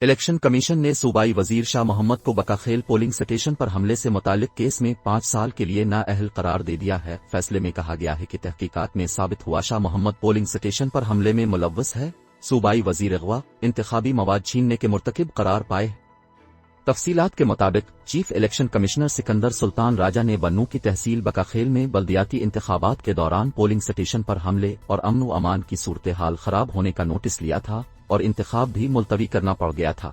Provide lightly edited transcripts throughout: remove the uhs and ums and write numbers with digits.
Election commission نے صوبائی وزیر شاہ محمد کو بکاخیل پولنگ سٹیشن پر حملے سے متعلق کیس میں 5 سال کے لیے نااہل قرار دے دیا ہے۔ فیصلے میں کہا گیا ہے کہ تحقیقات میں ثابت ہوا شاہ محمد پولنگ سٹیشن پر حملے میں ملوث ہے۔ صوبائی وزیر اغوا انتخابی مواد چھیننے کے مرتکب قرار پائے۔ تفصیلات کے مطابق چیف الیکشن کمشنر سکندر سلطان راجہ نے بنوں کی تحصیل بکاخیل میں بلدیاتی انتخابات کے دوران پولنگ سٹیشن پر حملے اور امن و امان کی صورتحال خراب ہونے کا نوٹس لیا تھا اور انتخاب بھی ملتوی کرنا پڑ گیا تھا۔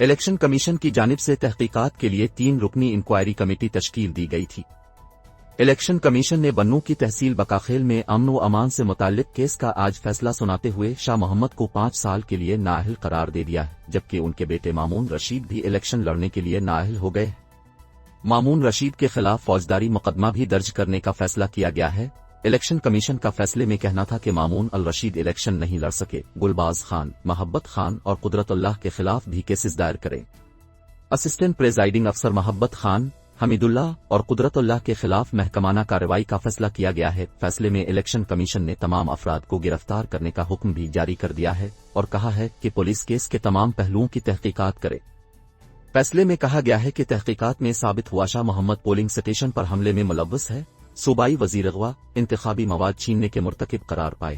الیکشن کمیشن کی جانب سے تحقیقات کے لیے 3 رکنی انکوائری کمیٹی تشکیل دی گئی تھی۔ الیکشن کمیشن نے بنوں کی تحصیل بکاخیل میں امن و امان سے متعلق کیس کا آج فیصلہ سناتے ہوئے شاہ محمد کو 5 سال کے لیے نااہل قرار دے دیا ہے، جبکہ ان کے بیٹے مامون رشید بھی الیکشن لڑنے کے لیے نااہل ہو گئے۔ مامون رشید کے خلاف فوجداری مقدمہ بھی درج کرنے کا فیصلہ کیا گیا ہے۔ الیکشن کمیشن کا فیصلے میں کہنا تھا کہ مامون الرشید الیکشن نہیں لڑ سکے، گلباز خان، محبت خان اور قدرت اللہ کے خلاف بھی کیسز دائر کریں۔ اسسٹنٹ پریزائیڈنگ افسر محبت خان، حمید اللہ اور قدرت اللہ کے خلاف محکمانہ کارروائی کا فیصلہ کیا گیا ہے۔ فیصلے میں الیکشن کمیشن نے تمام افراد کو گرفتار کرنے کا حکم بھی جاری کر دیا ہے اور کہا ہے کہ پولیس کیس کے تمام پہلوؤں کی تحقیقات کرے۔ فیصلے میں کہا گیا ہے کہ تحقیقات میں ثابت ہوا شاہ محمد پولنگ سٹیشن پر حملے میں ملوث ہے۔ صوبائی وزیر اغوا انتخابی مواد چھیننے کے مرتکب قرار پائے۔